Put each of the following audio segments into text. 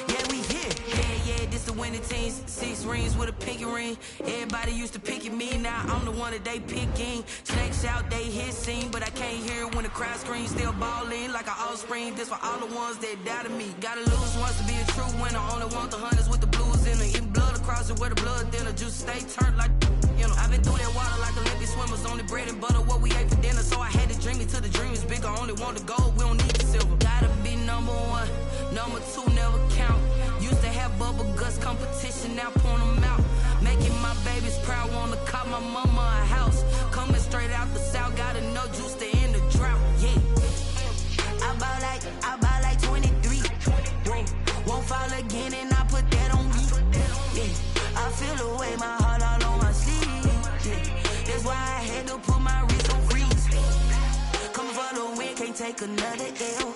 Yeah, we here. Yeah, this the winning teams. 6 rings with a pinky ring. Everybody used to pick at me, now I'm the one that they picking. Snakes out, they hit scene, but I can't hear it when the crowd screams. Still ballin' like an offspring. This for all the ones that doubted me. Gotta lose once to be a true winner. Only want the hunters with the blues in it. Eating blood across it where the blood dinner. Juice stay turned like, you know. I've been through that water like Olympic swimmers. Only bread and butter, what we ate for dinner. So I had to dream it till the dream is bigger. Only want the gold, we don't need the silver. Gotta be number 1, number 2 never count. Used to have bubble guts competition, now point them out. Making my babies proud, wanna cop my mama a house. Coming straight out the south, gotta know juice to end the drought. Yeah, I bought like 23. Won't fall again, and I put that on me. Yeah, I feel the way, my heart all on my sleeve. Yeah, that's why I had to put my wrist on freeze. Coming for the win, can't take another L.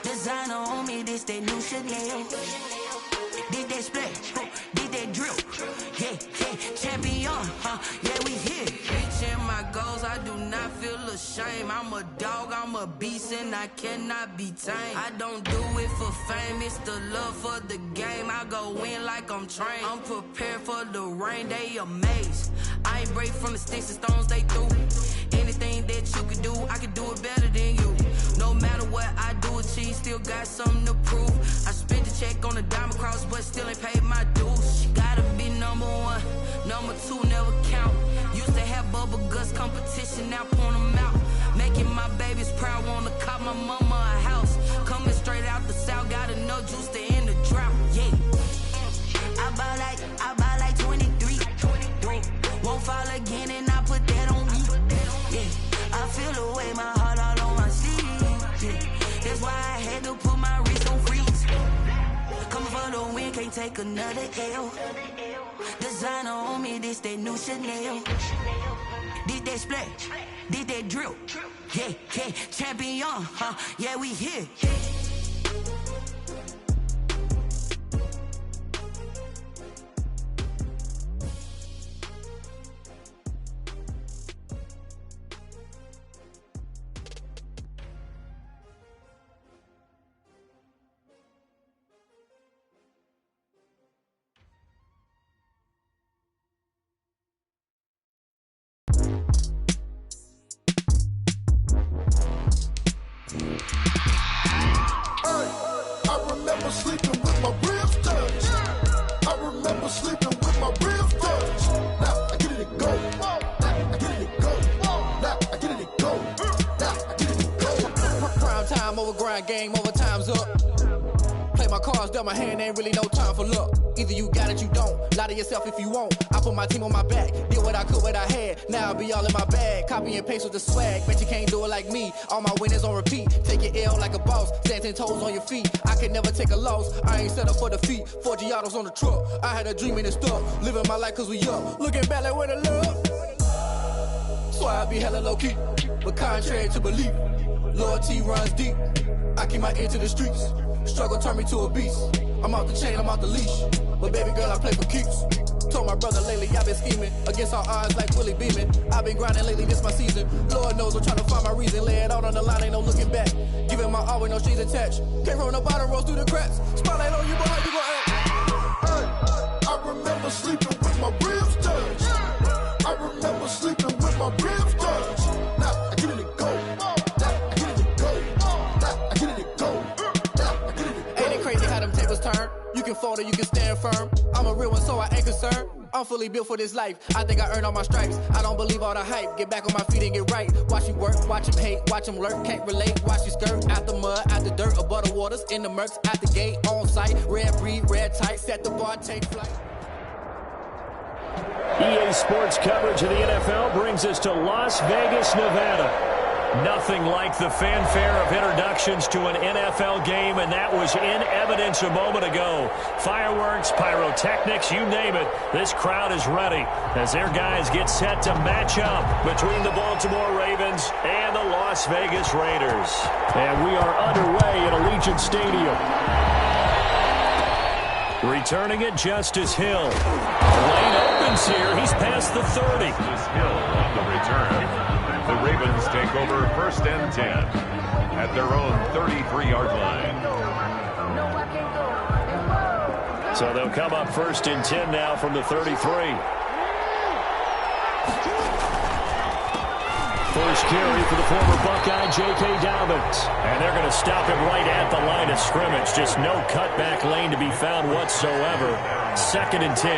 Designer on me, this that new Chanel. Did that splash, did that drill. Yeah, champion, yeah, we here. Reaching my goals, I do not feel ashamed. I'm a dog, I'm a beast, and I cannot be tamed. I don't do it for fame, it's the love for the game. I go in like I'm trained. I'm prepared for the rain, they amazed. I ain't break from the sticks and stones they threw. Anything that you can do, I can do it better than you. No matter what I do, achieve, still got something to prove. I spent the check on the diamond cross, but still ain't paid my dues. Gotta be number 1, number 2 never count. Used to have bubble guts competition, now point them out. Making my babies proud, wanna cop my mama a house. Coming straight out the south, gotta know juice to end the drought. Yeah, I bought like 23. Won't fall again, and I put that on me. Yeah, I feel the way, my heart all on my sleeve. Yeah, that's why I had to put my wrist on freeze. Coming for the win, can't take another L. Designer on me, this that new Chanel. Did that splash, did that drill. Yeah, champion, yeah, we here. Sleeping with my ribs touched. I remember sleeping with my ribs touched. Now I get it to go. Now I get it to go. Now I get it to go. Now I get it to go. Prime time over grind game, over time's up. Play my cards, dealt my hand, ain't really no time for luck. Either you got it, you don't. Lie to yourself if you won't. I put my team on my back, did what I could, what I had. Now I'll be all in my bag, copy and paste with the swag. Bet you can't do it like me. All my winners on repeat. Take your L like a boss, stand 10 toes on your feet. I can never take a loss. I ain't set up for defeat. 4 Giottos on the truck. I had a dream and it stuck. Living my life cause we up. Looking back like where the love. So I be hella low key, but contrary to belief, loyalty runs deep. I keep my ear to the streets. Struggle turned me to a beast. I'm out the chain, I'm out the leash. But baby girl, I play for keeps. Told my brother lately, I've been scheming against all odds like Willie Beeman. I've been grinding lately, this my season. Lord knows I'm trying to find my reason. Lay it out on the line, ain't no looking back. Giving my all with no strings attached. Came from the bottom, rose through the cracks. Spotlight on you, boy, how you gon' act? Hey, I remember sleeping with my ribs touched. I remember sleeping with my ribs touched. Now I get it to go. Now I get it to go. Now I get it to go. Now I get it to go. Ain't it crazy how them tables turn? You can fold or you can stand firm. I'm a real one, so I ain't concerned. I'm fully built for this life. I think I earned all my stripes. I don't believe all the hype. Get back on my feet and get right. Watch you work, watch him hate, watch him lurk. Can't relate, watch you skirt. Out the mud, out the dirt, above the waters, in the murks, out the gate, on site. Red breed, red tight, set the bar, take flight. EA Sports coverage of the NFL brings us to Las Vegas, Nevada. Nothing like the fanfare of introductions to an NFL game, and that was in evidence a moment ago. Fireworks, pyrotechnics, you name it. This crowd is ready as their guys get set to match up between the Baltimore Ravens and the Las Vegas Raiders. And we are underway at Allegiant Stadium. Returning it, Justice Hill. Lane opens here. He's past the 30. Justice Hill on the return. The Ravens take over 1st and 10 at their own 33-yard line. No, I can't go. So they'll come up 1st and 10 now from the 33. First carry for the former Buckeye, J.K. Dobbins. And they're going to stop him right at the line of scrimmage. Just no cutback lane to be found whatsoever. 2nd and 10.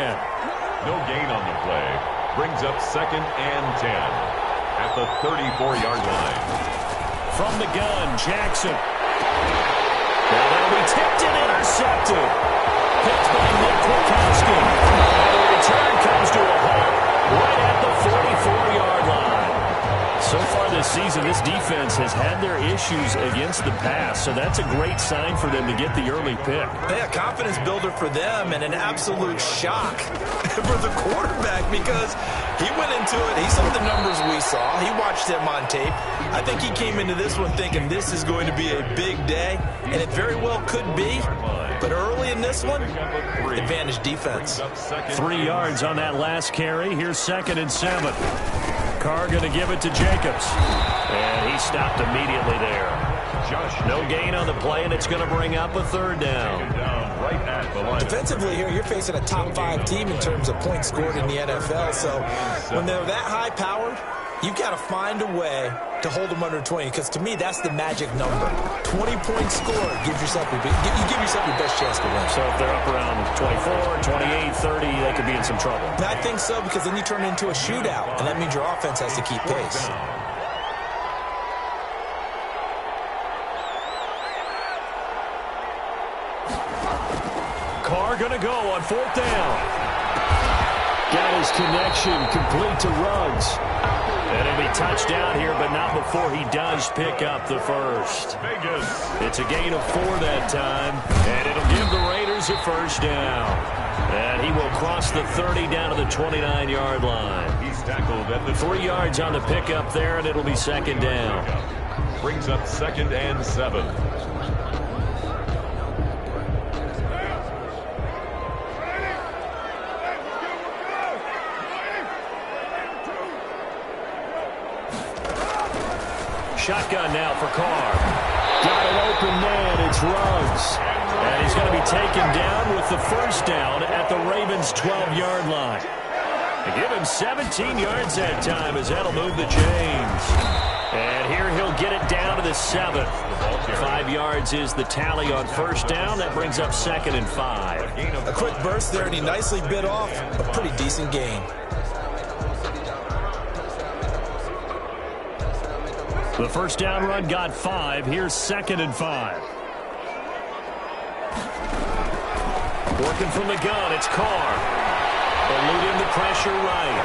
No gain on the play. Brings up 2nd and 10 at the 34-yard line. From the gun, Jackson. Now that'll be tipped and intercepted. Picked by Nick Wachowski. And the return comes to a halt right at the 44-yard line. So far this season, this defense has had their issues against the pass, so that's a great sign for them to get the early pick. Yeah, confidence builder for them and an absolute shock for the quarterback because he went into it. He saw the numbers we saw. He watched them on tape. I think he came into this one thinking this is going to be a big day, and it very well could be. But early in this one, advantage defense. 3 yards on that last carry. Here's 2nd and 7. Carr going to give it to Jacobs. And he stopped immediately there. No gain on the play, and it's going to bring up a 3rd down. Right at the line. Defensively here, you're facing a top 5 team in terms of points scored in the NFL. So when they're that high-powered, you've got to find a way to hold them under 20, because to me, that's the magic number. 20 points scored gives yourself your best chance to win. So if they're up around 24, 28, 30, they could be in some trouble. I think so, because then you turn it into a shootout, and that means your offense has to keep pace. Carr going to go on 4th down. Got his connection complete to Ruggs. And it'll be touchdown here, but not before he does pick up the first. Vegas. It's a gain of 4 that time, and it'll give the Raiders a 1st down. And he will cross the 30 down to the 29-yard line. He's tackled at the 3 yards on the pickup there, and it'll be 2nd down. Brings up 2nd and 7. Shotgun now for Carr. Got an open man. It's Ruggs. And he's going to be taken down with the 1st down at the Ravens' 12-yard line. They give him 17 yards that time as that'll move the chains. And here he'll get it down to the 7th. 5 yards is the tally on 1st down. That brings up 2nd and 5. A quick burst there, and he nicely bit off a pretty decent gain. The 1st down run got 5. Here's 2nd and 5. Working from the gun, it's Carr. Eluding the pressure right.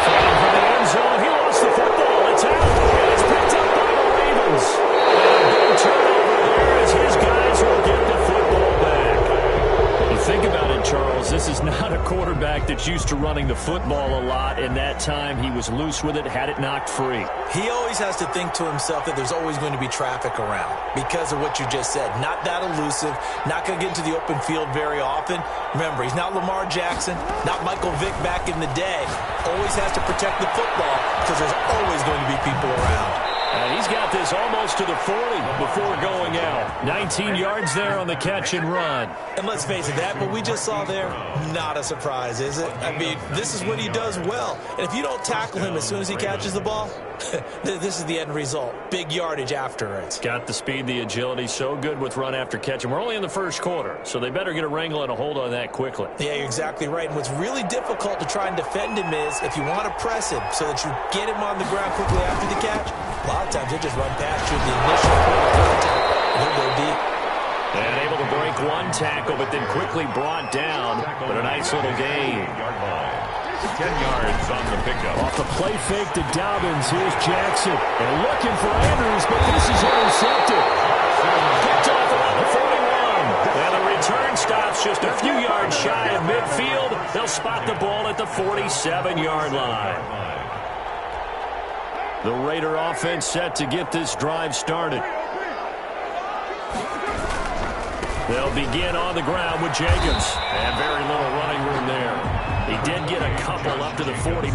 Fighting for the end zone. He lost the football. It's out. And it's picked up by the Ravens. And a big turnover there as his guys will get the football back. You think about it, Charles. This is not a quarterback that's used to running the football a lot, and that time he was loose with it, had it knocked free. He always has to think to himself that there's always going to be traffic around because of what you just said. Not that elusive, not going to get into the open field very often. Remember, he's not Lamar Jackson, not Michael Vick back in the day. Always has to protect the football because there's always going to be people around. And he's got this almost to the 40 before going out. 19 yards there on the catch and run. And let's face it, that what we just saw there, not a surprise, is it? I mean, this is what he does well. And if you don't tackle him as soon as he catches the ball, this is the end result. Big yardage after it. Got the speed, the agility, so good with run after catch. And we're only in the 1st quarter, so they better get a wrangle and a hold on that quickly. Yeah, you're exactly right. And what's really difficult to try and defend him is if you want to press him so that you get him on the ground quickly after the catch, a lot of times they just run past you at the initial point of contact. He'll go deep. And able to break one tackle, but then quickly brought down. But a nice little gain. 10 yards on the pickup. Off the play fake to Dobbins. Here's Jackson. And looking for Andrews, but this is intercepted. Picked off around the 41. And the return stops just a few yards shy of midfield. They'll spot the ball at the 47-yard line. The Raider offense set to get this drive started. They'll begin on the ground with Jacobs. And very little running room there. He did get a couple up to the 49.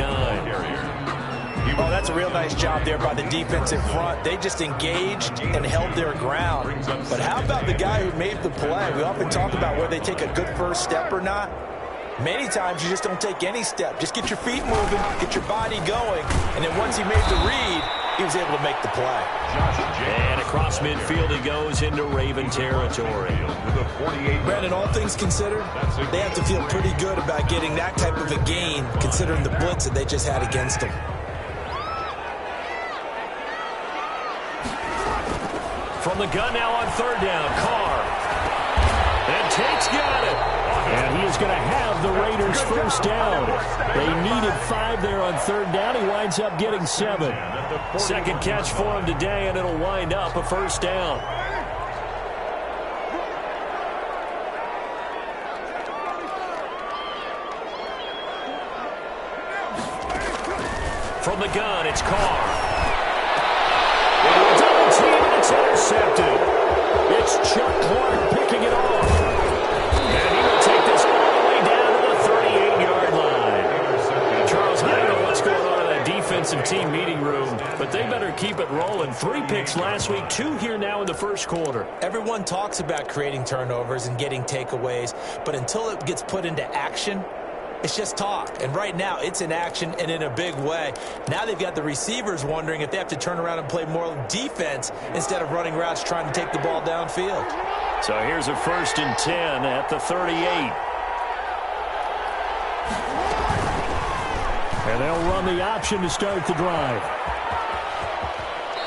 Oh, that's a real nice job there by the defensive front. They just engaged and held their ground. But how about the guy who made the play? We often talk about whether they take a good first step or not. Many times you just don't take any step. Just get your feet moving, get your body going, and then once he made the read, he was able to make the play. And across midfield he goes into Raven territory. Brandon, all things considered, they have to feel pretty good about getting that type of a gain considering the blitz that they just had against them. From the gun now on third down, Carr. And Tate's got it. And he is going to have the Raiders first down. They needed 5 there on third down. He winds up getting 7. Second catch for him today, and it'll wind up a first down. From the gun, it's Carr. Double team, and it's intercepted. It's Chuck Clark picking it off. And he will take this all the way down to the 38-yard line. Charles, I don't know what's going on in that defensive team meeting room, but they better keep it rolling. 3 picks last week, 2 here now in the first quarter. Everyone talks about creating turnovers and getting takeaways, but until it gets put into action, it's just talk. And right now, it's in action and in a big way. Now they've got the receivers wondering if they have to turn around and play more defense instead of running routes trying to take the ball downfield. So here's a 1st and 10 at the 38. And they'll run the option to start the drive.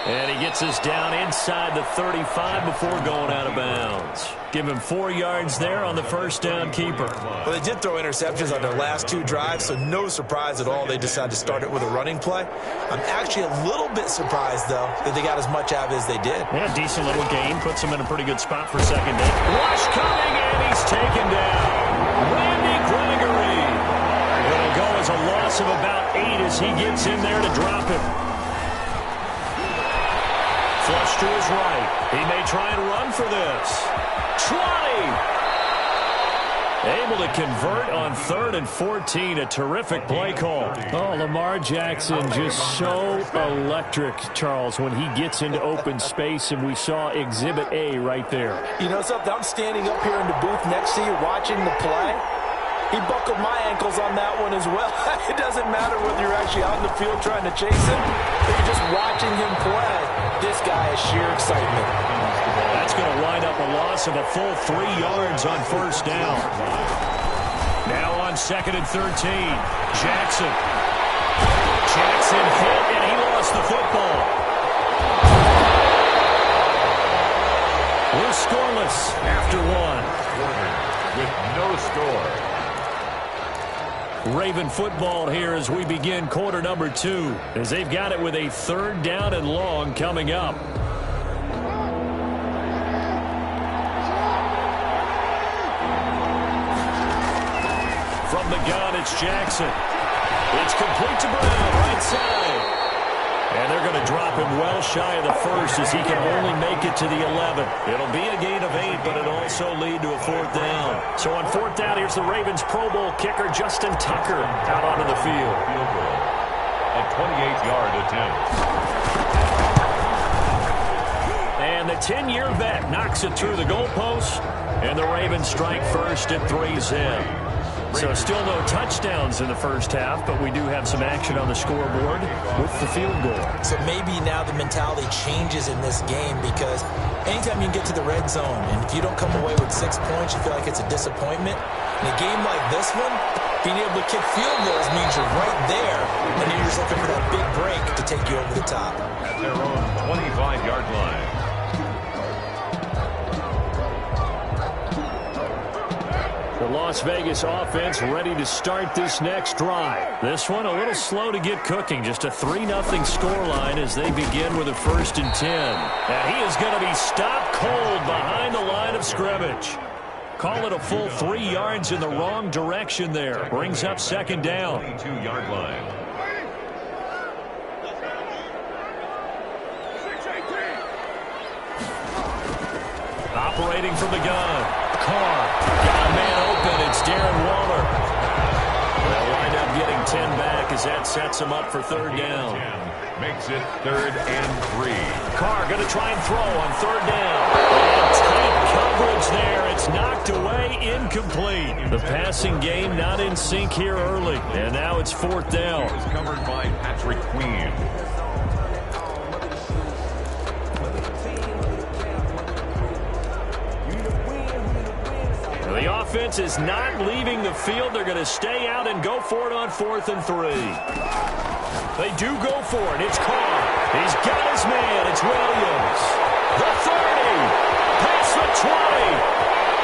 And he gets us down inside the 35 before going out of bounds. Give him 4 yards there on the first down keeper. Well, they did throw interceptions on their last 2 drives, so no surprise at all they decided to start it with a running play. I'm actually a little bit surprised, though, that they got as much out of it as they did. Yeah, decent little gain. Puts him in a pretty good spot for second down. Rush coming, and he's taken down. Randy Gregory. It'll go as a loss of about 8 as he gets in there to drop him. Flush to his right. He may try and run for this. 20. Able to convert on 3rd and 14. A terrific play call. Oh, Lamar Jackson just so electric, Charles, when he gets into open space, and we saw Exhibit A right there. You know something? I'm standing up here in the booth next to you watching the play. He buckled my ankles on that one as well. It doesn't matter whether you're actually out in the field trying to chase him or you're just watching him play. This guy is sheer excitement. That's going to wind up a loss of a full 3 yards on first down. Now on 2nd and 13. Jackson. Jackson hit, and he lost the football. We're scoreless after 1. With no score. Raven football here as we begin quarter number 2, as they've got it with a 3rd down and long coming up. From the gun, it's Jackson. It's complete to Brown, right side. And they're going to drop him well shy of the 1st as he can only make it to the 11. It'll be a gain of 8, but it'll also lead to a 4th down. So on 4th down, here's the Ravens Pro Bowl kicker, Justin Tucker, out onto the field. Field goal. A 28-yard attempt. And the 10-year vet knocks it through the goalpost, and the Ravens strike first at 3-zip. So still no touchdowns in the first half, but we do have some action on the scoreboard with the field goal. So maybe now the mentality changes in this game, because anytime you can get to the red zone, and if you don't come away with 6 points, you feel like it's a disappointment. In a game like this one, being able to kick field goals means you're right there, and then you're just looking for that big break to take you over the top. At their own 25-yard line. The Las Vegas offense ready to start this next drive. This one a little slow to get cooking. Just a 3-0 scoreline as they begin with a 1st and 10. And he is going to be stopped cold behind the line of scrimmage. Call it a full 3 yards in the wrong direction there. Brings up 2nd down. 22-yard line. Operating from the gun. Carr got a man open. It's Darren Waller. They'll wind up getting 10 back as that sets him up for third down. Makes it 3rd and 3. Carr going to try and throw on third down. And tight coverage there. It's knocked away, incomplete. The passing game not in sync here early. And now it's 4th down. It was covered by Patrick Queen. The offense is not leaving the field. They're going to stay out and go for it on 4th and 3. They do go for it. It's Carr. He's got his man. It's Williams. The 30. Past the 20.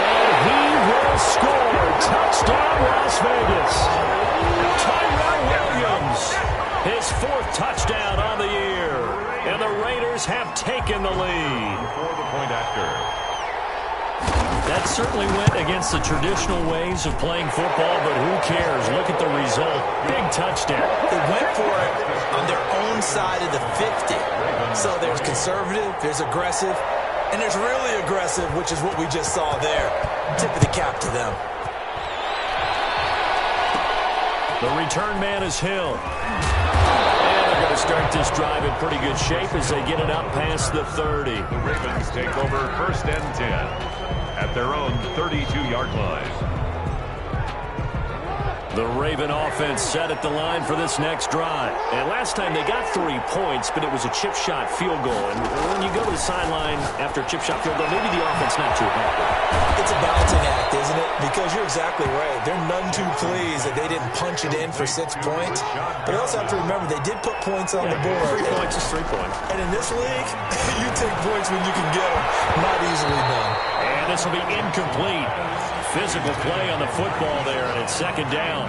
And he will score. Touchdown, Las Vegas. Tyrell Williams. His 4th touchdown on the year. And the Raiders have taken the lead. For the point after. That certainly went against the traditional ways of playing football, but who cares? Look at the result. Big touchdown. They went for it on their own side of the 50. So there's conservative, there's aggressive, and there's really aggressive, which is what we just saw there. Tip of the cap to them. The return man is Hill. And they're going to start this drive in pretty good shape as they get it up past the 30. The Ravens take over 1st and 10. At their own 32-yard line. The Raven offense set at the line for this next drive. And last time they got 3 points, but it was a chip shot field goal. And when you go to the sideline after a chip shot field goal, maybe the offense not too happy. It's a balancing act, isn't it? Because you're exactly right. They're none too pleased that they didn't punch it in for 6 points. But you also have to remember they did put points on the board. 3 points is 3 points. And in this league, you take points when you can get them. Not easily done. And this will be incomplete. Physical play on the football there, and it's 2nd down.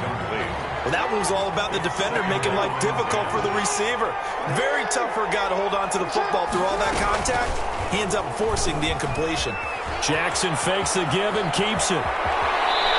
Well, that was all about the defender making life difficult for the receiver. Very tough for a guy to hold on to the football through all that contact. He ends up forcing the incompletion. Jackson fakes the give and keeps it.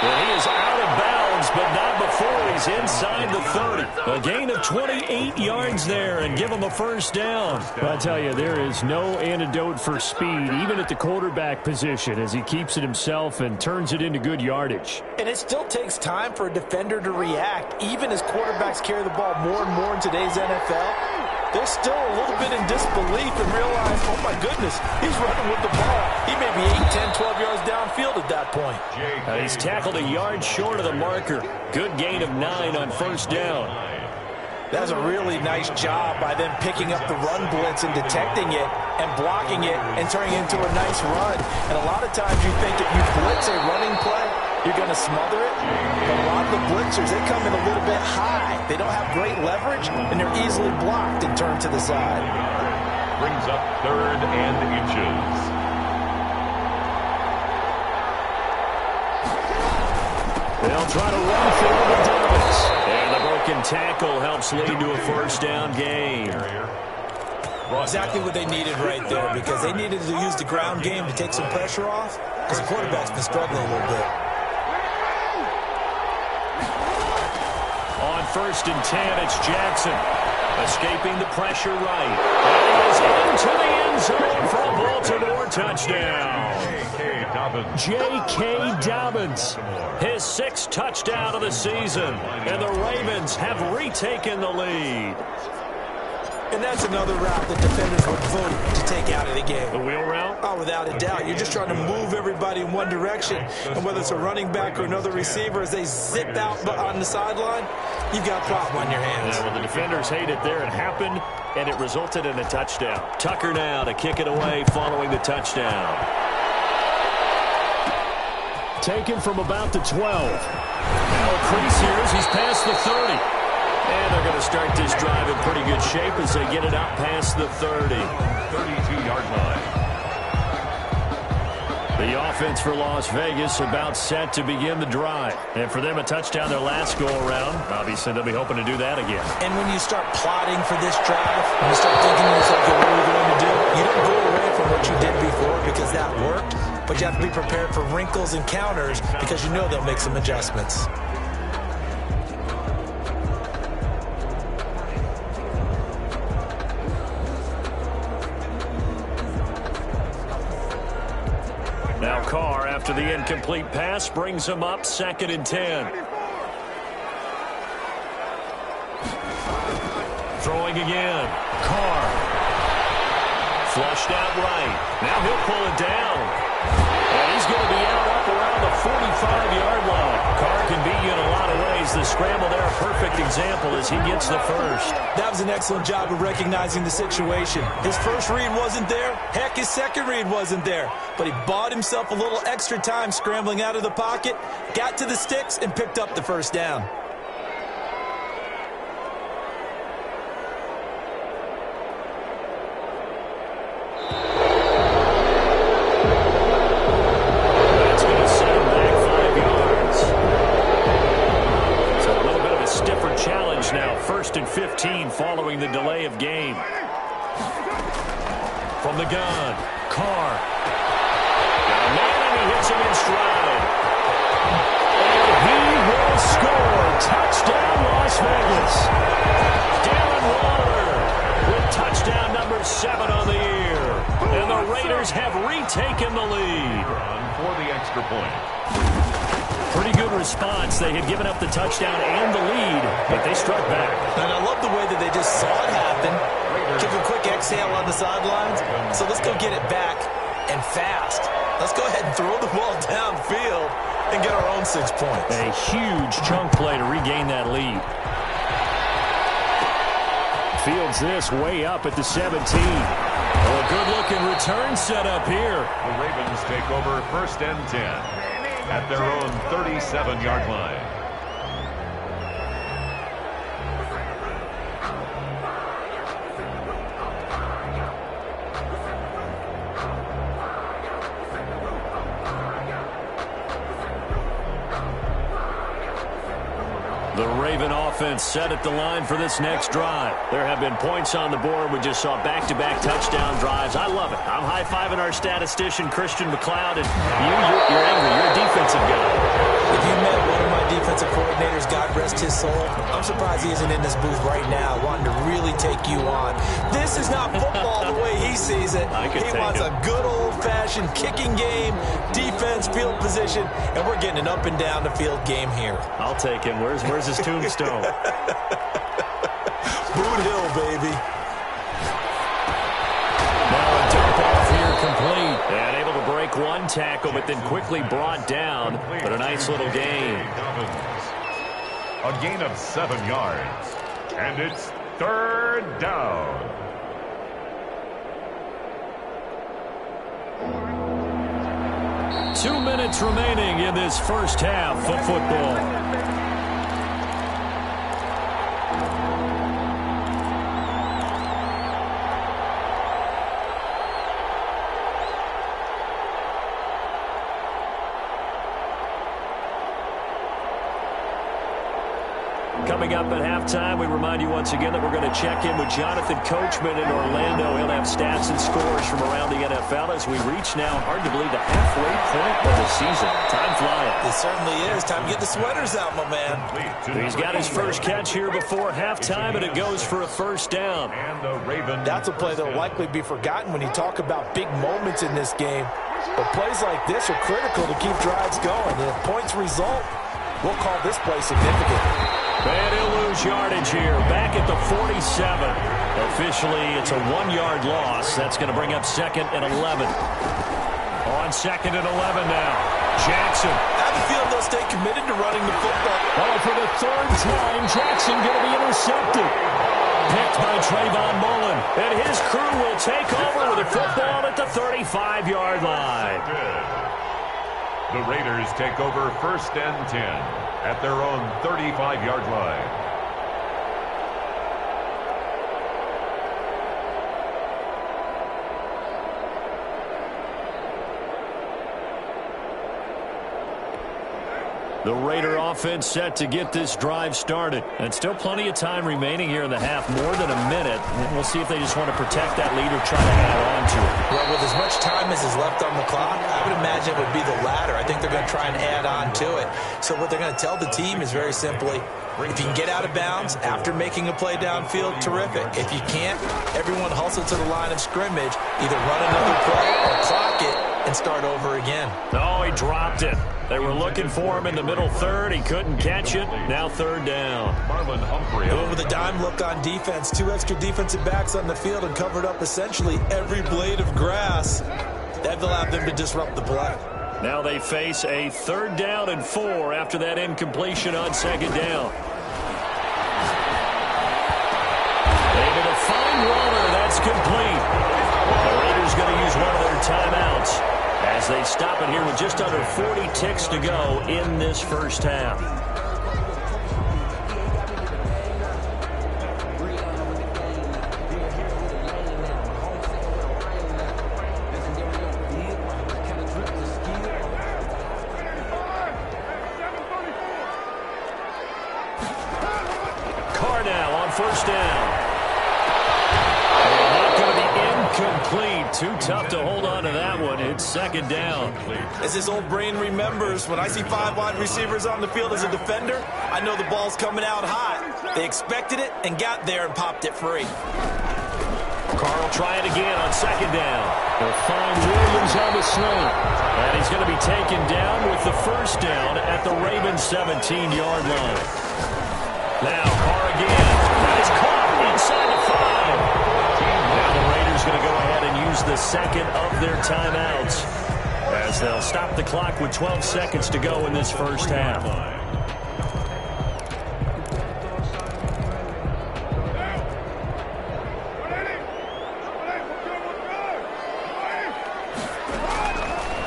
Well, he is out of bounds, but not before he's inside the 30. A gain of 28 yards there and give him a 1st down. I tell you, there is no antidote for speed, even at the quarterback position, as he keeps it himself and turns it into good yardage. And it still takes time for a defender to react, even as quarterbacks carry the ball more and more in today's NFL. They're still a little bit in disbelief and realize, oh my goodness, he's running with the ball. He may be 8, 10, 12 yards downfield at that point. He's tackled a yard short of the marker. Good gain of 9 on 1st down. That's a really nice job by them picking up the run blitz and detecting it and blocking it and turning it into a nice run. And a lot of times you think if you blitz a running play, you're going to smother it. But a lot of the blitzers, they come in a little bit high. They don't have great leverage, and they're easily blocked and turned to the side. Brings up 3rd and inches. They'll try to run forward with Dobbins. And the broken tackle helps lead to a 1st down gain. Exactly what they needed right there, because they needed to use the ground game to take some pressure off, because the quarterback's been struggling a little bit. On 1st and 10, it's Jackson. Escaping the pressure right. And he is into the end zone for a Baltimore touchdown. J.K. Dobbins. His 6th touchdown of the season. And the Ravens have retaken the lead. And that's another route that defenders would vote to take out of the game. The wheel route? Oh, without a doubt. You're just trying to move everybody in one direction. And whether it's a running back or another receiver, as they zip out on the sideline, you've got a problem on your hands. Yeah, well, the defenders hate it there. It happened, and it resulted in a touchdown. Tucker now to kick it away following the touchdown. Taken from about the 12. Now a crease here as he's past the 30. And they're going to start this drive in pretty good shape as they get it out past the 30. 32-yard line. The offense for Las Vegas about set to begin the drive. And for them, a touchdown their last go-around. Obviously, they'll be hoping to do that again. And when you start plotting for this drive, when you start thinking to yourself, okay, what are we going to do? You don't go away from what you did before because that worked. But you have to be prepared for wrinkles and counters because you know they'll make some adjustments. Now Carr, after the incomplete pass, brings him up 2nd and 10. throwing again. Carr. Flushed out right. Now he'll pull it down. And he's going to be out up around the 45-yard line. Carr can beat you in a lot of ways. The scramble there, a perfect example as he gets the first. That was an excellent job of recognizing the situation. His first read wasn't there. Heck, his second read wasn't there. But he bought himself a little extra time scrambling out of the pocket, got to the sticks, and picked up the first down. First and 15 following the delay of game. From the gun, Carr. Got a man and he hits him in stride. And he will score. Touchdown, Las Vegas. Darren Waller with touchdown number 7 on the year. And the Raiders have retaken the lead. For the extra point. Pretty good response. They had given up the touchdown and the lead, but they struck back. And I love the way that they just saw it happen, took a quick exhale on the sidelines. So let's go get it back and fast. Let's go ahead and throw the ball downfield and get our own 6 points. A huge chunk play to regain that lead. Fields this way up at the 17. Oh, a good-looking return set up here. The Ravens take over first and 10. At their own 37-yard line. The Raven offense set at the line for this next drive. There have been points on the board. We just saw back-to-back touchdown drives. I love it. I'm high-fiving our statistician, Christian McLeod, and you're angry. You're a defensive guy. If you met one of my defensive coordinators, God rest his soul, I'm surprised he isn't in this booth right now wanting to really take you on. This is not football the way he sees it. He wants a good old-fashioned kicking game, defense, field position, and we're getting an up-and-down-the-field game here. I'll take him. Where's his tombstone? Boot Hill, baby. Now a dump off here complete. And able to break one tackle, but then quickly brought down. But a nice little gain. A gain of 7 yards. And it's third down. Two minutes remaining in this first half of football. Coming up at halftime, we remind you once again that we're going to check in with Jonathan Coachman in Orlando. He'll have stats and scores from around the NFL as we reach now, hard to believe, the halfway point of the season. Time flying. It certainly is. Time to get the sweaters out, my man. He's got his first catch here before halftime, and it goes for a first down. And the Ravens. That's a play that will likely be forgotten when you talk about big moments in this game. But plays like this are critical to keep drives going. And if points result, we'll call this play significant. And he'll lose yardage here, back at the 47. Officially, it's a 1-yard loss. That's going to bring up 2nd and 11. On 2nd and 11 now. Jackson. I have a feeling they'll stay committed to running the football. Oh, for the third time, Jackson going to be intercepted. Picked by Trayvon Mullen. And his crew will take over with the football at the 35-yard line. The Raiders take over first and 10. At their own 35-yard line. The Raider offense set to get this drive started. And still plenty of time remaining here in the half, more than a minute. And we'll see if they just want to protect that lead or try to add on to it. Well, with as much time as is left on the clock, I would imagine it would be the latter. I think they're going to try and add on to it. So what they're going to tell the team is very simply, if you can get out of bounds after making a play downfield, terrific. If you can't, everyone hustle to the line of scrimmage, either run another play or clock it, and start over again. Oh, he dropped it. They were looking for him in the middle third. He couldn't catch it. Now third down. Marlon Humphrey. Going with a dime look on defense. 2 extra defensive backs on the field and covered up essentially every blade of grass. That allowed them to disrupt the play. Now they face a 3rd down and 4 after that incompletion on 2nd down. Able to find Waller. That's complete. The Raiders going to use one of their timeouts as they stop it here with just under 40 ticks to go in this first half. Carr now on 1st down. Not going to be incomplete. Too tough to hold on to that one. It's 2nd down. As his old brain remembers, when I see 5 wide receivers on the field as a defender, I know the ball's coming out hot. They expected it and got there and popped it free. Carr will try it again on 2nd down. They'll find Williams on the slant. And he's going to be taken down with the 1st down at the Ravens' 17-yard line. Now Carr again. That is caught inside the 5. Now the Raiders going to go ahead and use the 2nd of their timeouts as they'll stop the clock with 12 seconds to go in this first half.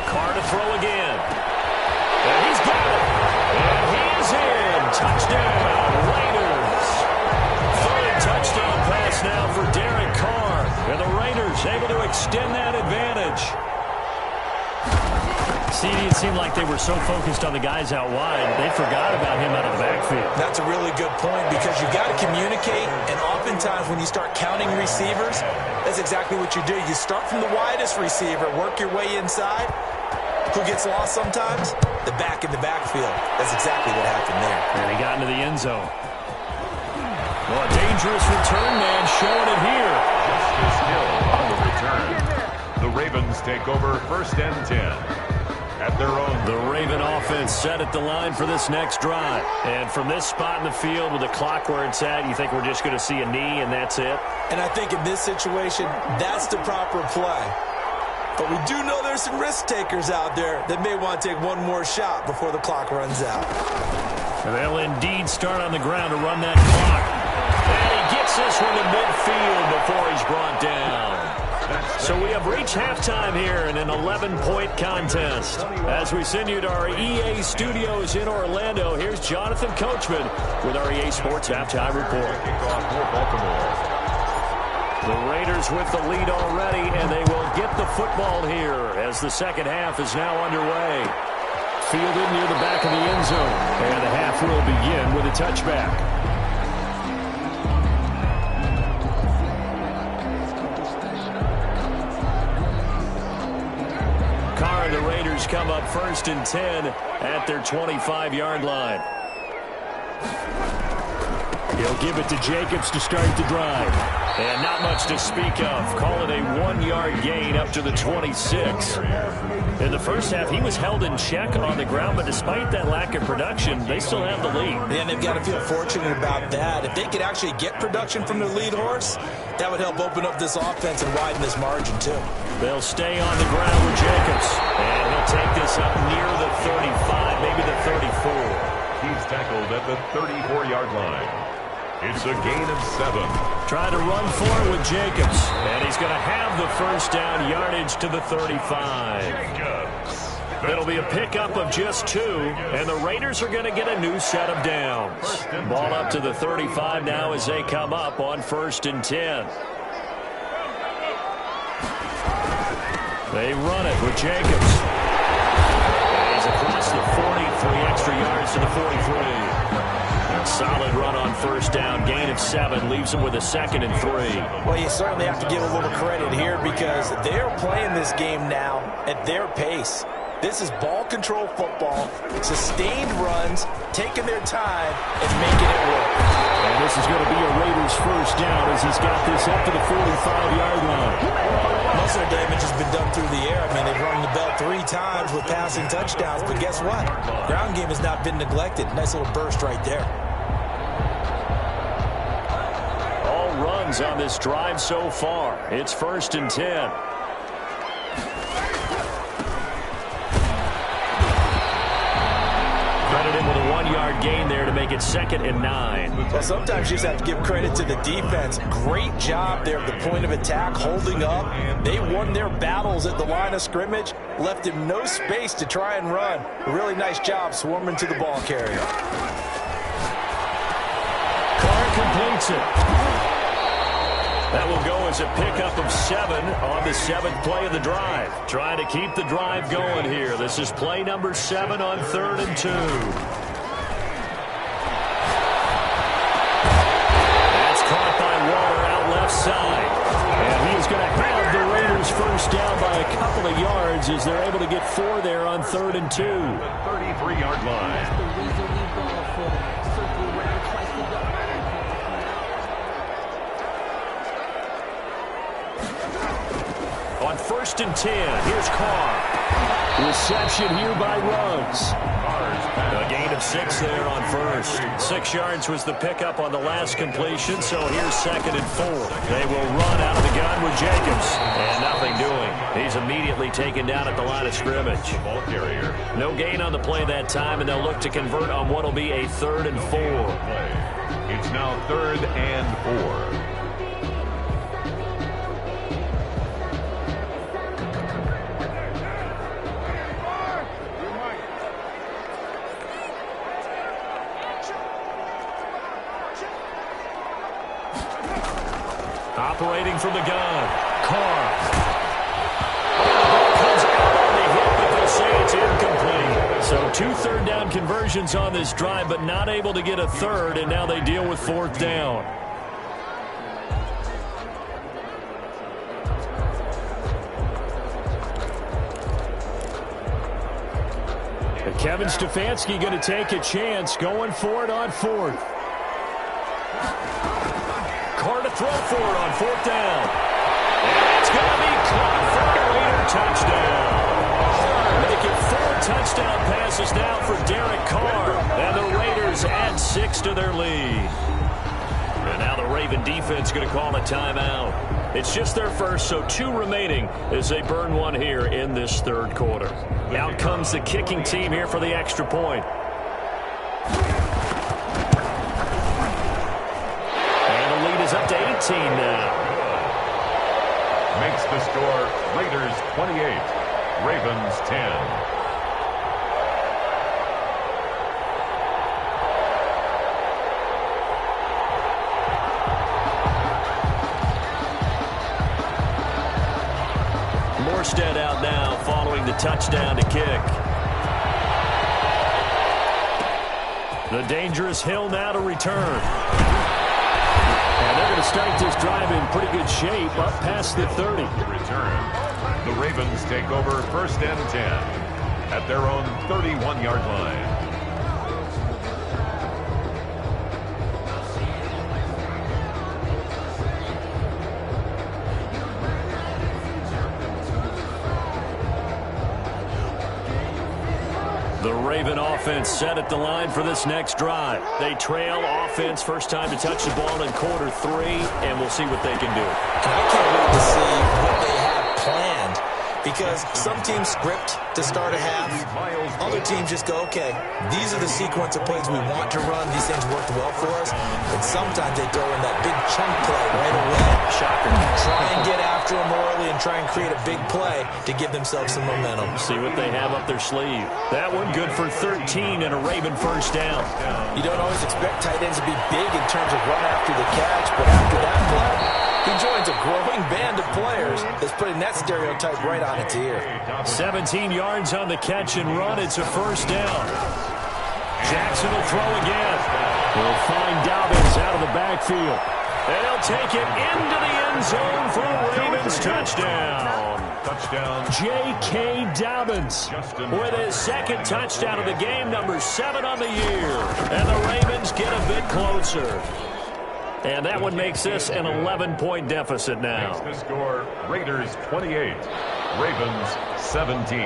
Carr to throw again. And he's got it. And he is in. Touchdown, Raiders. 3rd touchdown pass now for Derek Carr. And the Raiders able to extend that advantage. CD, it seemed like they were so focused on the guys out wide, they forgot about him out of the backfield. That's a really good point because you've got to communicate, and oftentimes when you start counting receivers, that's exactly what you do. You start from the widest receiver, work your way inside. Who gets lost sometimes? The back in the backfield. That's exactly what happened there. And he got into the end zone. Well, a dangerous return man showing it here. Justice Hill on the return. The Ravens take over 1st and 10. At their own. The Raven offense set at the line for this next drive. And from this spot in the field with the clock where it's at, you think we're just going to see a knee and that's it? And I think in this situation, that's the proper play. But we do know there's some risk takers out there that may want to take one more shot before the clock runs out. And they'll indeed start on the ground to run that clock. And he gets this one to midfield before he's brought down. So we have reached halftime here in an 11-point contest. As we send you to our EA studios in Orlando, here's Jonathan Coachman with our EA Sports Halftime Report. Kickoff for Baltimore. The Raiders with the lead already, and they will get the football here as the second half is now underway. Fielded near the back of the end zone, and the half will begin with a touchback. Carr and the Raiders come up 1st and 10 at their 25-yard line. He'll give it to Jacobs to start the drive. And not much to speak of. Call it a 1-yard gain up to the 26. In the first half, he was held in check on the ground, but despite that lack of production, they still have the lead. And they've got to feel fortunate about that. If they could actually get production from their lead horse, that would help open up this offense and widen this margin, too. They'll stay on the ground with Jacobs. And he'll take this up near the 35, maybe the 34. He's tackled at the 34-yard line. It's a gain of 7. Trying to run for it with Jacobs. And he's going to have the 1st down yardage to the 35. Jacobs. It'll be a pickup of just 2, and the Raiders are going to get a new set of downs. Ball up to the 35 now as they come up on 1st and 10. They run it with Jacobs. And he's across the 40, 3 extra yards to the 43. Solid run on 1st down, gain of 7, leaves them with a 2nd and 3. Well, you certainly have to give a little credit here because they're playing this game now at their pace. This is ball control football, sustained runs, taking their time, and making it work. And this is going to be a Raiders 1st down as he's got this up to the 45-yard line. Most of their damage has been done through the air. I mean, they've rung the bell 3 times with passing touchdowns, but guess what? Ground game has not been neglected. Nice little burst right there. All runs on this drive so far. It's 1st and 10. Credited with a 1-yard gain there to make it 2nd and 9. Well, sometimes you just have to give credit to the defense. Great job there at the point of attack, holding up. They won their battles at the line of scrimmage, left him no space to try and run. A really nice job swarming to the ball carrier. Carr completes it. That will go as a pickup of 7 on the 7th play of the drive. Trying to keep the drive going here. This is play number 7 on 3rd and 2. That's caught by Waller out left side. And he's going to have the Raiders first down by a couple of yards as they're able to get 4 there on 3rd and 2. 33-yard line. On 1st and 10, here's Carr. Reception here by Ruggs. A gain of 6 there on 1st. 6 yards was the pickup on the last completion, so here's 2nd and 4. They will run out of the gun with Jacobs. And nothing doing. He's immediately taken down at the line of scrimmage. No gain on the play that time, and they'll look to convert on what will be a 3rd and 4. It's now 3rd and 4. Operating from the gun, Carr. Comes out on the hit, but they'll say it's incomplete. So 2 third down conversions on this drive, but not able to get a 3rd, and now they deal with 4th down. And Kevin Stefanski going to take a chance, going for it on 4th. Carr to throw for it on 4th down. And it's going to be caught for a Raider touchdown. Make it 4 touchdown passes now for Derek Carr. And the Raiders add 6 to their lead. And now the Raven defense going to call a timeout. It's just their first, so 2 remaining as they burn 1 here in this 3rd quarter. Out comes the kicking team here for the extra point. Is up to 18 now. Makes the score Raiders 28, Ravens 10. Morstead out now following the touchdown to kick. The dangerous Hill now to return. And they're going to start this drive in pretty good shape up past the 30. Return. The Ravens take over 1st and 10 at their own 31-yard line. The Raven offense set at the line for this next drive. They trail offense, first time to touch the ball in quarter 3, and we'll see what they can do. I can't wait to see what they have planned, because some teams script to start a half. Other teams just go, okay, these are the sequence of plays we want to run. These things worked well for us. And sometimes they throw in that big chunk play right away. Shocker. Try and get after them early and try and create a big play to give themselves some momentum. See what they have up their sleeve. That one good for 13 and a Raven first down. You don't always expect tight ends to be big in terms of run after the catch, but after that play, he joins a growing band of players that's putting that stereotype right on its ear. 17 yards on the catch and run. It's a first down. Jackson will throw again. We'll find Dobbins out of the backfield. And he'll take it into the end zone for a Ravens touchdown. J.K. Dobbins with his 2nd touchdown of the game, number 7 on the year. And the Ravens get a bit closer. And that one makes this an 11-point deficit now. Makes the score Raiders 28, Ravens 17.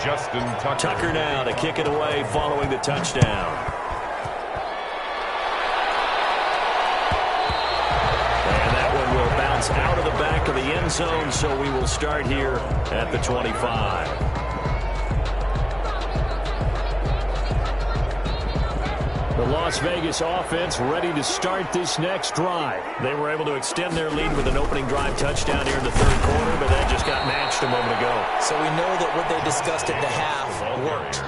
Justin Tucker. Tucker now to kick it away following the touchdown. And that one will bounce out of the back of the end zone, so we will start here at the 25. The Las Vegas offense ready to start this next drive. They were able to extend their lead with an opening drive touchdown here in the third quarter, but that just got matched a moment ago. So we know that what they discussed at the half worked.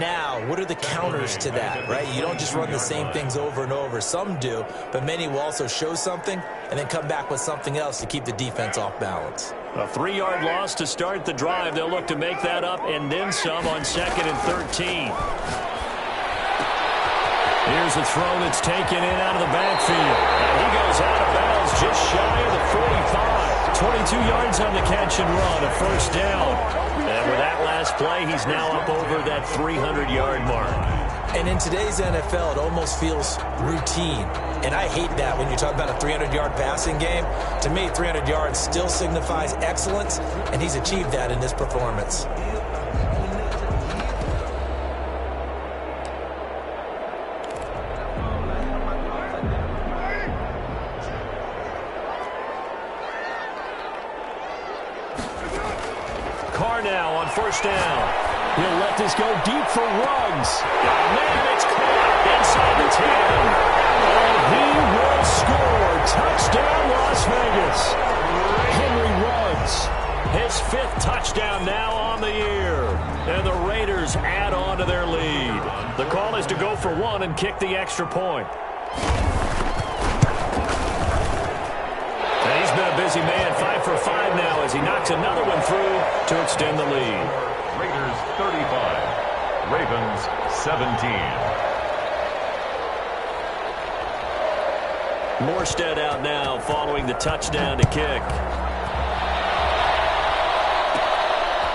Now, what are the counters to that, right? You don't just run the same things over and over. Some do, but many will also show something and then come back with something else to keep the defense off balance. A 3-yard loss to start the drive. They'll look to make that up and then some on 2nd and 13. Here's a throw that's taken in out of the backfield. And he goes out of bounds just shy of the 45. 22 yards on the catch and run, a first down. And with that last play, he's now up over that 300-yard mark. And in today's NFL, it almost feels routine. And I hate that when you talk about a 300-yard passing game. To me, 300 yards still signifies excellence, and he's achieved that in this performance. Now on first down. He'll let this go deep for Ruggs. Man, it's caught inside the 10. And he will score. Touchdown, Las Vegas. Henry Ruggs. His 5th touchdown now on the year. And the Raiders add on to their lead. The call is to go for 1 and kick the extra point. He's been a busy man, 5 for 5 now as he knocks another one through to extend the lead. Raiders 35, Ravens 17. Morstead out now following the touchdown to kick.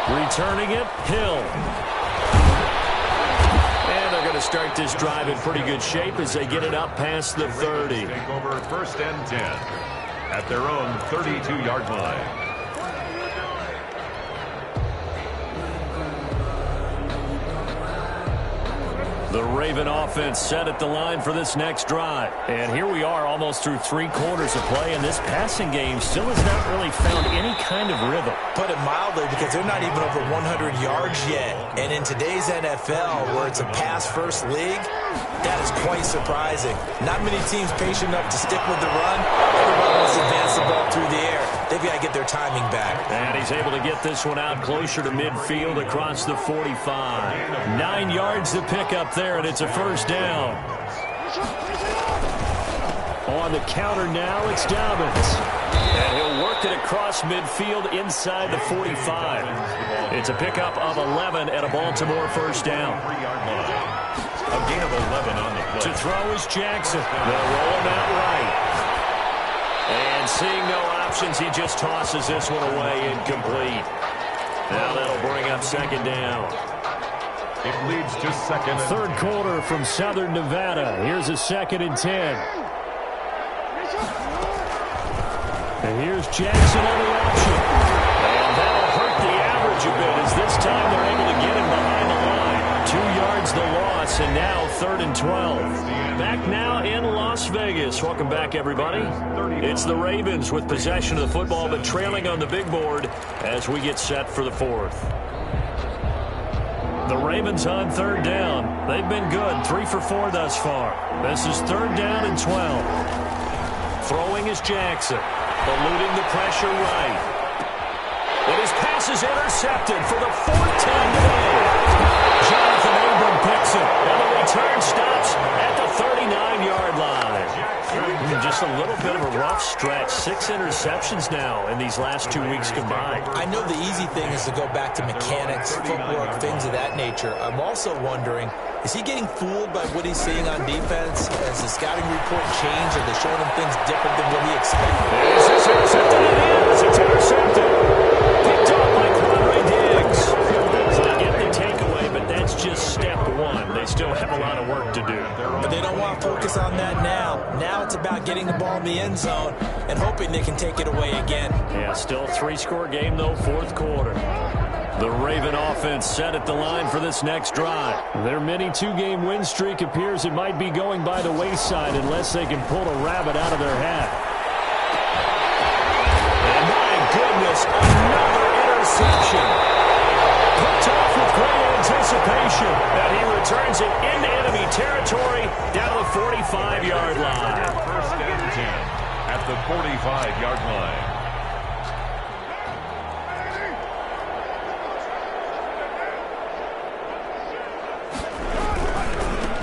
Returning it, Hill. And they're going to start this drive in pretty good shape as they get it up past the 30. Take over 1st and 10. At their own 32-yard line. The Raven offense set at the line for this next drive. And here we are almost through 3 quarters of play, and this passing game still has not really found any kind of rhythm. Put it mildly, because they're not even over 100 yards yet. And in today's NFL, where it's a pass-first league, that is quite surprising. Not many teams patient enough to stick with the run. Everybody wants to advance the ball through the air. They've got to get their timing back. And he's able to get this one out closer to midfield across the 45. 9 yards to pick up there, and it's a first down. On the counter now, it's Dobbins. And he'll work it across midfield inside the 45. It's a pickup of 11 and a Baltimore first down. A gain of 11 on the play. To throw is Jackson. They'll roll him out right. And seeing no options, he just tosses this one away incomplete. Now that'll bring up 2nd down. It leads to 2nd. Third quarter from Southern Nevada. Here's a 2nd and 10. And here's Jackson on the option. And that'll hurt the average a bit as this time they're able to get him behind the line. 2 yards the loss, and now 3rd and 12. Back now in Las Vegas. Welcome back, everybody. It's the Ravens with possession of the football, but trailing on the big board as we get set for the 4th. The Ravens on 3rd down. They've been good, 3 for 4 thus far. This is 3rd down and 12. Throwing is Jackson, eluding the pressure right. And his pass is intercepted for the 4th time today. Jonathan Abram picks it, and the return stops at the 39-yard line. Just a little bit of a rough stretch. 6 interceptions now in these last 2 weeks combined. I know the easy thing is to go back to mechanics, footwork, things of that nature. I'm also wondering, is he getting fooled by what he's seeing on defense? Has the scouting report changed? Are they showing him things different than what he expected? Is this intercepted? It is. It's intercepted. Picked up by Quadre Diggs. So they get the takeaway, but that's just step 1. They still have a lot of work to do. But they don't want not focus on that now. Now it's about getting the ball in the end zone and hoping they can take it away again. Yeah, still a 3-score game, though, fourth quarter. The Raven offense set at the line for this next drive. Their mini 2-game win streak appears it might be going by the wayside unless they can pull a rabbit out of their hat. And my goodness, another interception. Picked off with great anticipation. And he returns it into enemy territory down to the 45-yard line. First and 10 at the 45-yard line.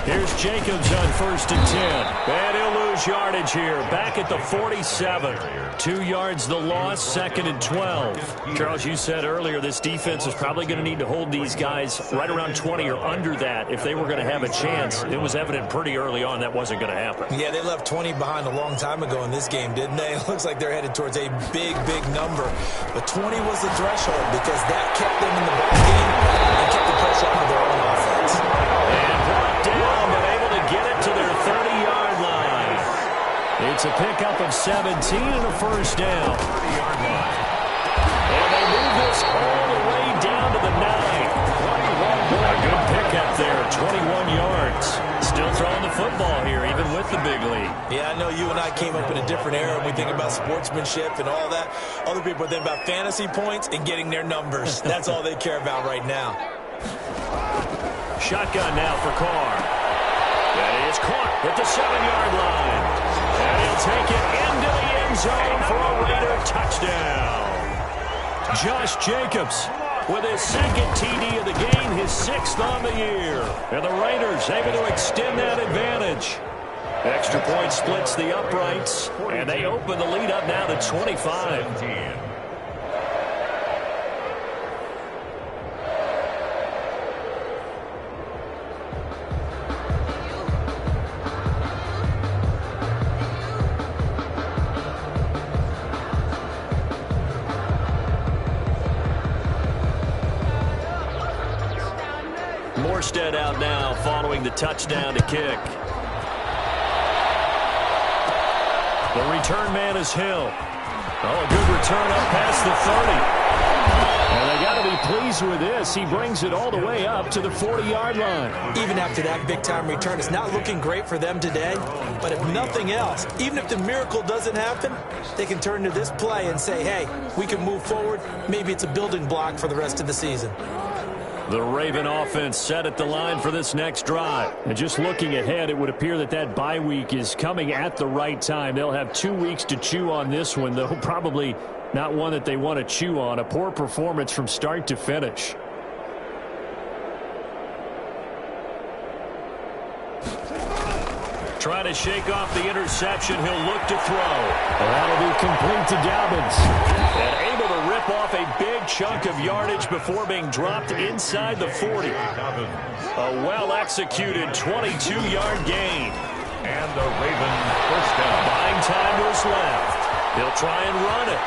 Here's Jacobs on first and 10. And he'll lose yardage here. Back at the 47. 2 yards the loss, second and 12. Charles, you said earlier this defense is probably going to need to hold these guys right around 20 or under that if they were going to have a chance. It was evident pretty early on that wasn't going to happen. Yeah, they left 20 behind a long time ago in this game, didn't they? It looks like they're headed towards a big, big number. But 20 was the threshold because that kept them in the ball game and kept the pressure off of their own offense. And brought down, but able to get it to their 30-yard line. It's a pickup of 17 and a first down. 30-yard line. And they move this all the way down to the 9. A good pickup there, 21 yards. Still throwing the football here, even with the big lead. Yeah, I know you and I came up in a different era. We think about sportsmanship and all that. Other people think about fantasy points and getting their numbers. That's all they care about right now. Shotgun now for Carr. That is caught at the 7-yard line. And he'll take it into the end zone for a Raider touchdown. Josh Jacobs with his second TD of the game, his 6th on the year. And the Raiders able to extend that advantage. Extra point splits the uprights, and they open the lead up now to 25. 17. Morstead out now following the touchdown to kick. The return man is Hill. Oh, a good return up past the 30. And they got to be pleased with this. He brings it all the way up to the 40-yard line. Even after that big-time return, it's not looking great for them today. But if nothing else, even if the miracle doesn't happen, they can turn to this play and say, hey, we can move forward. Maybe it's a building block for the rest of the season. The Raven offense set at the line for this next drive. And just looking ahead, it would appear that that bye week is coming at the right time. They'll have 2 weeks to chew on this one, though probably not one that they want to chew on. A poor performance from start to finish. Trying to shake off the interception. He'll look to throw. That'll be complete to Dobbins. And able to rip off a big chunk of yardage before being dropped inside the 40. A well-executed 22-yard gain. And the Raven first down. Buying time was left. He'll try and run it.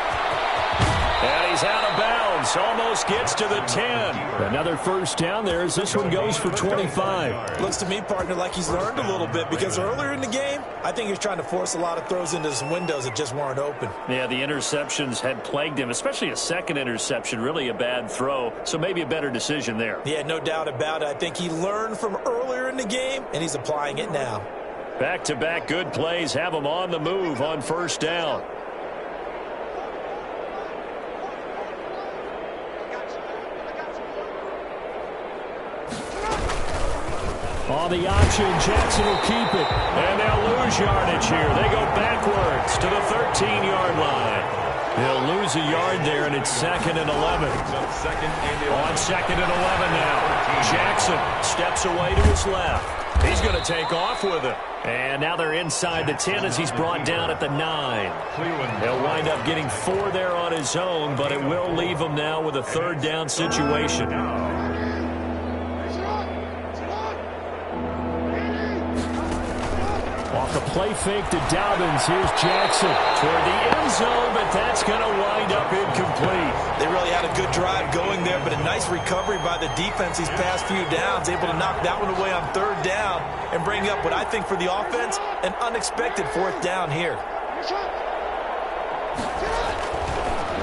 And he's out of bounds. Almost gets to the 10. Another first down there as this one goes for 25. Looks to me, partner, like he's learned a little bit because earlier in the game, I think he was trying to force a lot of throws into some windows that just weren't open. Yeah, the interceptions had plagued him, especially a second interception, really a bad throw. So maybe a better decision there. Yeah, no doubt about it. I think he learned from earlier in the game, and he's applying it now. Back-to-back good plays have him on the move on first down. On the option, Jackson will keep it. And they'll lose yardage here. They go backwards to the 13-yard line. He'll lose a yard there, and it's 2nd and 11. On 2nd and 11 now. Jackson steps away to his left. He's going to take off with it. And now they're inside the 10 as he's brought down at the 9. He'll wind up getting 4 there on his own, but it will leave him now with a third down situation. the play fake to Dobbins. Here's Jackson toward the end zone, but that's going to wind up incomplete. They really had a good drive going there, but a nice recovery by the defense these past few downs, able to knock that one away on third down and bring up what I think for the offense, an unexpected fourth down here.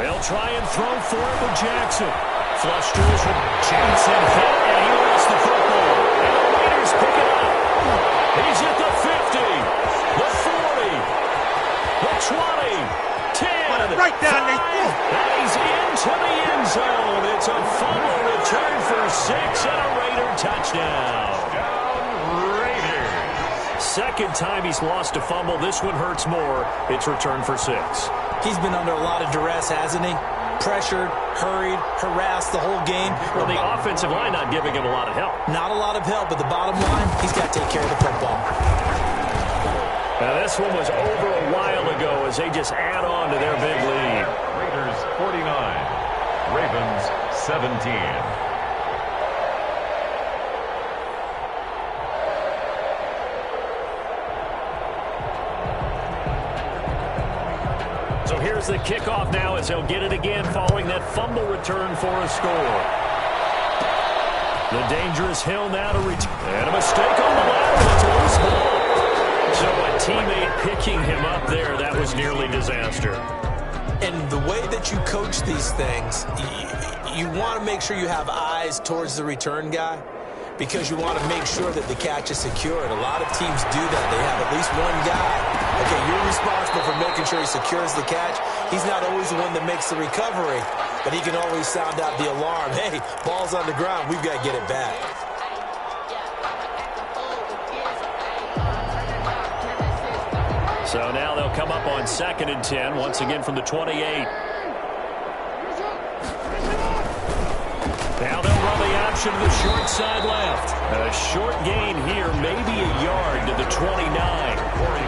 They'll try and throw for it with Jackson. Flush to his Jackson hit, and he lost the football. And the Raiders pick it up. He's at the 50, the 40, the 20, 10, right down 5, and he's into the end zone. It's a fumble return for 6 and a Raider touchdown. Second time he's lost a fumble. This one hurts more. It's returned for 6. He's been under a lot of duress, hasn't he? Pressured, hurried, harassed the whole game. Well, the offensive line not giving him a lot of help. Not a lot of help, but the bottom line, he's got to take care of the football. Now, this one was over a while ago as they just add on to their big lead. Raiders 49, Ravens 17. So here's the kickoff now as they'll get it again following that fumble return for a score. The dangerous Hill now to return. And a mistake on the lateral. It's a loose ball. So a teammate picking him up there, that was nearly disaster. And the way that you coach these things, you want to make sure you have eyes towards the return guy, because you want to make sure that the catch is secured. A lot of teams do that. They have at least one guy. Okay, you're responsible for making sure he secures the catch. He's not always the one that makes the recovery, but he can always sound out the alarm. Hey, ball's on the ground. We've got to get it back. So now they'll come up on 2nd and 10, once again from the 28. Now they'll run the option to the short side left. A short gain here, maybe a yard to the 29.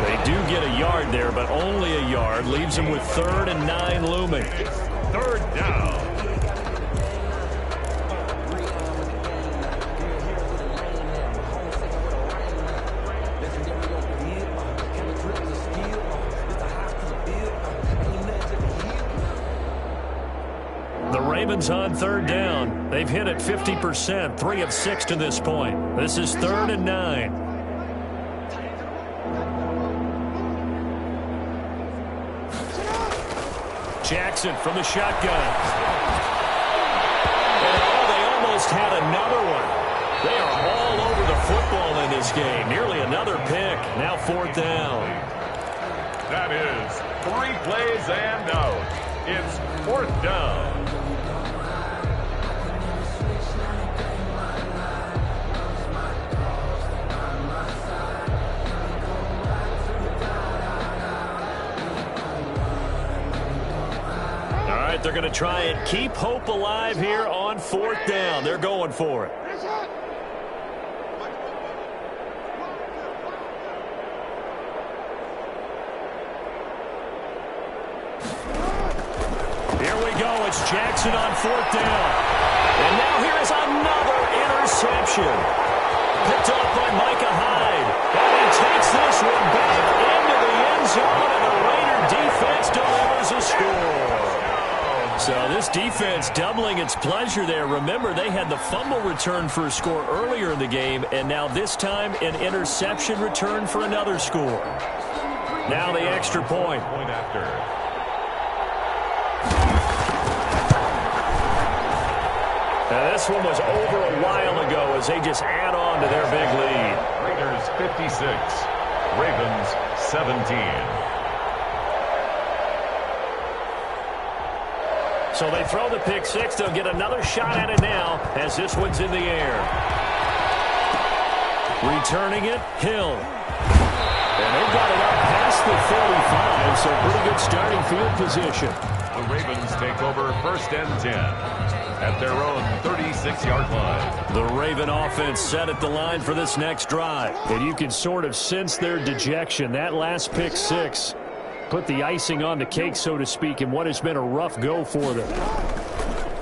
They do get a yard there, but only a yard. Leaves them with 3rd and 9 looming. 3rd down. The Ravens on 3rd down. They've hit it 50%, 3 of 6 to this point. This is 3rd and 9. Jackson from the shotgun. And they almost had another one. They are all over the football in this game. Nearly another pick. Now 4th down. That is 3 plays and out. It's 4th down. They're going to try and keep hope alive here on 4th down. They're going for it. Here we go. It's Jackson on 4th down. And now here is another interception. Picked off by Micah Hyde. And he takes this one back into the end zone, and the Raider defense delivers a score. So this defense doubling its pleasure there. Remember, they had the fumble return for a score earlier in the game, and now this time an interception return for another score. Now the extra point. Point after. Now this one was over a while ago as they just add on to their big lead. Raiders 56, Ravens 17. So they throw the pick 6. They'll get another shot at it now as this one's in the air. Returning it, Hill. And they've got it up past the 45, so pretty good starting field position. The Ravens take over 1st and 10 at their own 36-yard line. The Raven offense set at the line for this next drive. And you can sort of sense their dejection. That last pick 6 put the icing on the cake, so to speak, in what has been a rough go for them.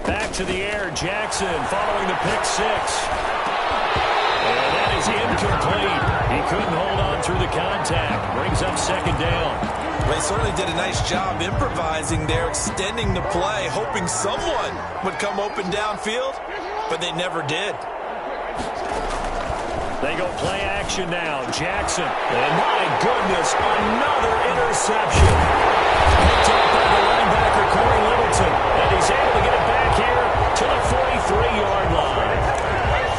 Back to the air, Jackson following the pick 6. And that is incomplete. He couldn't hold on through the contact. Brings up second down. They certainly did a nice job improvising there, extending the play, hoping someone would come open downfield, but they never did. They go play action now. Jackson. And my goodness, another interception. Picked up by the linebacker, Corey Littleton. And he's able to get it back here to the 43-yard line.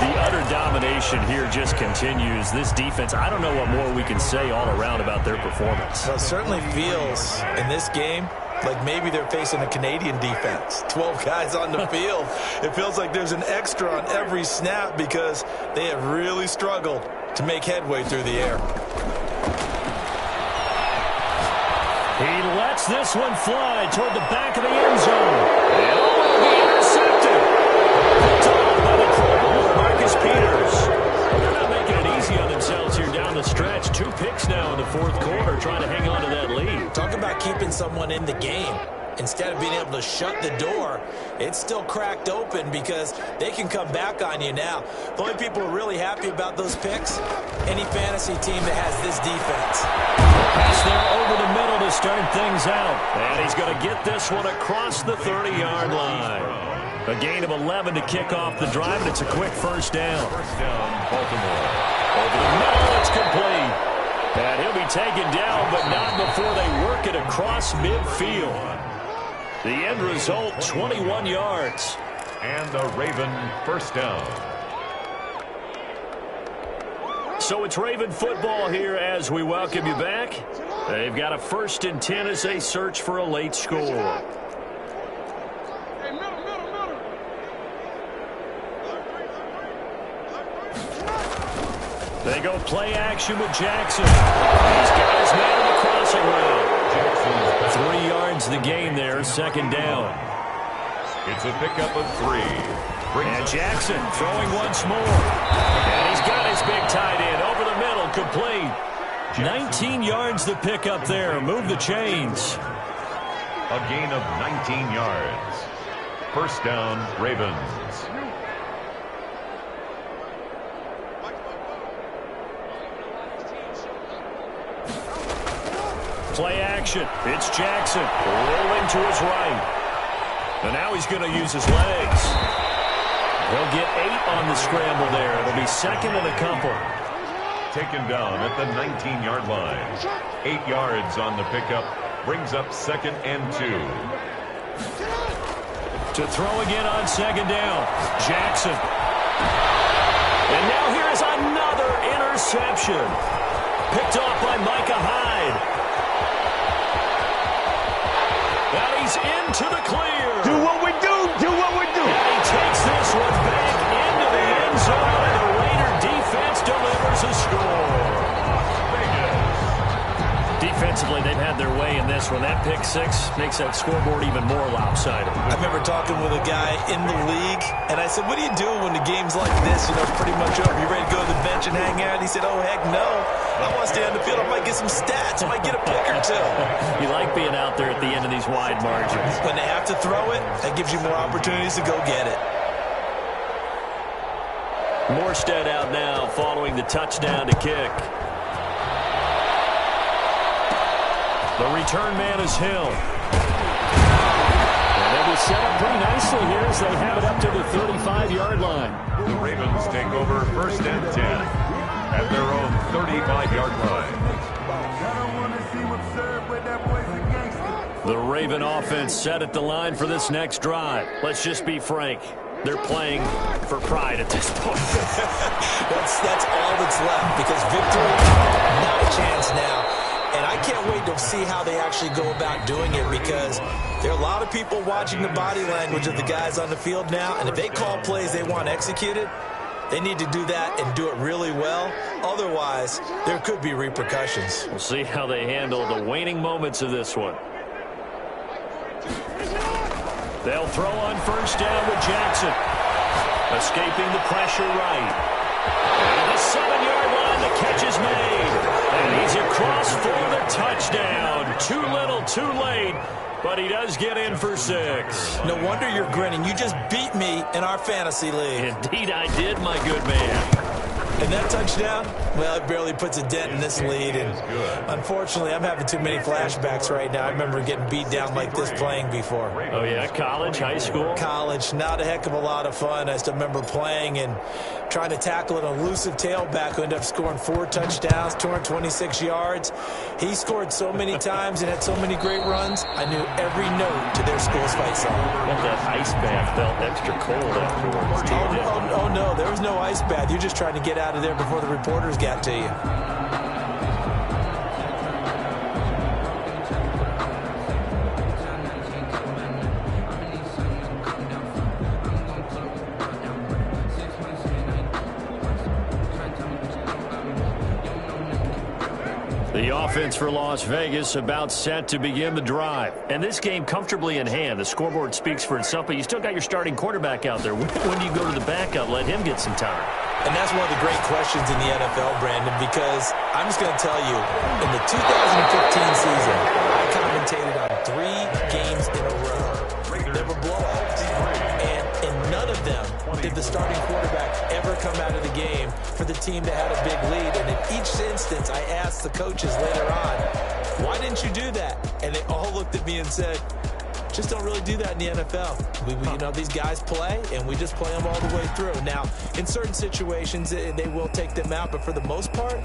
The utter domination here just continues. This defense, I don't know what more we can say all around about their performance. Well, it certainly feels in this game like maybe they're facing a Canadian defense. 12 guys on the field. It feels like there's an extra on every snap because they have really struggled to make headway through the air. He lets this one fly toward the back of the end zone. And will be intercepted. Picked off by the Pro Bowler, Marcus Peters. They're not making it easy on themselves here down the stretch. 2 picks now in the fourth quarter, trying to hang on to that lead. Talk about keeping someone in the game. Instead of being able to shut the door, it's still cracked open because they can come back on you now. The only people who are really happy about those picks, any fantasy team that has this defense. Pass there over the middle to start things out. And he's going to get this one across the 30-yard line. A gain of 11 to kick off the drive, and it's a quick first down. First down, Baltimore. Over the middle, it's complete. And he'll be taken down, but not before they work it across midfield. The end result, 21 yards. And the Raven first down. So it's Raven football here as we welcome you back. They've got a 1st and 10 as they search for a late score. They go play action with Jackson. He's got his man in the crossing route. 3 yards the gain there, second down. It's a pickup of 3. And Jackson throwing once more. And he's got his big tight end over the middle, complete. 19 yards the pickup there. Move the chains. A gain of 19 yards. First down, Ravens. Play action. It's Jackson rolling to his right. And now he's going to use his legs. He'll get 8 on the scramble there. It'll be second and a couple. Taken down at the 19-yard line. 8 yards on the pickup. Brings up second and 2. To throw again on second down. Jackson. And now here is another interception. Picked off by Micah Hyde. And he's into the clear. Do what we do. Do what we do. And he takes this one back into the end zone. And the Raider defense delivers a score. Defensively, they've had their way in this one. That pick 6 makes that scoreboard even more lopsided. I remember talking with a guy in the league, and I said, what do you do when the game's like this? You know, it's pretty much over. You ready to go to the bench and hang out? He said, oh, heck no. I want to stay on the field. I might get some stats. I might get a pick or 2. You like being out there at the end of these wide margins. When they have to throw it, that gives you more opportunities to go get it. Morstead out now following the touchdown to kick. The return man is Hill. And they will set up pretty nicely here as they have it up to the 35-yard line. The Ravens take over first and 10 at their own 35-yard line. The Raven offense set at the line for this next drive. Let's just be frank. They're playing for pride at this point. That's all that's left because victory, not a chance now. And I can't wait to see how they actually go about doing it because there are a lot of people watching the body language of the guys on the field now. And if they call plays they want executed, they need to do that and do it really well. Otherwise, there could be repercussions. We'll see how they handle the waning moments of this one. They'll throw on first down with Jackson. Escaping the pressure right. And the 7-yard line, the catch is made. And he's across for the touchdown. Too little, too late. But he does get in for 6. No wonder you're grinning. You just beat me in our fantasy league. Indeed I did, my good man. And that touchdown Well, it barely puts a dent in this lead, and unfortunately, I'm having too many flashbacks right now. I remember getting beat down like this playing before. Oh, yeah? College, high school? College, not a heck of a lot of fun. I still remember playing and trying to tackle an elusive tailback who ended up scoring 4 touchdowns, 226 yards. He scored so many times and had so many great runs, I knew every note to their school's fight song. Well, that ice bath felt extra cold afterwards, too. Oh, no, there was no ice bath. You're just trying to get out of there before the reporters got to you. The offense for Las Vegas about set to begin the drive. And this game comfortably in hand. The scoreboard speaks for itself, but you still got your starting quarterback out there. When do you go to the backup? Let him get some time. And that's one of the great questions in the NFL, Brandon, because I'm just going to tell you, in the 2015 season, I commentated on 3 games in a row. There were blowouts. And in none of them did the starting quarterback ever come out of the game for the team that had a big lead. And in each instance, I asked the coaches later on, why didn't you do that? And they all looked at me and said, just don't really do that in the NFL. These guys play, and we just play them all the way through. Now, in certain situations, they will take them out, but for the most part,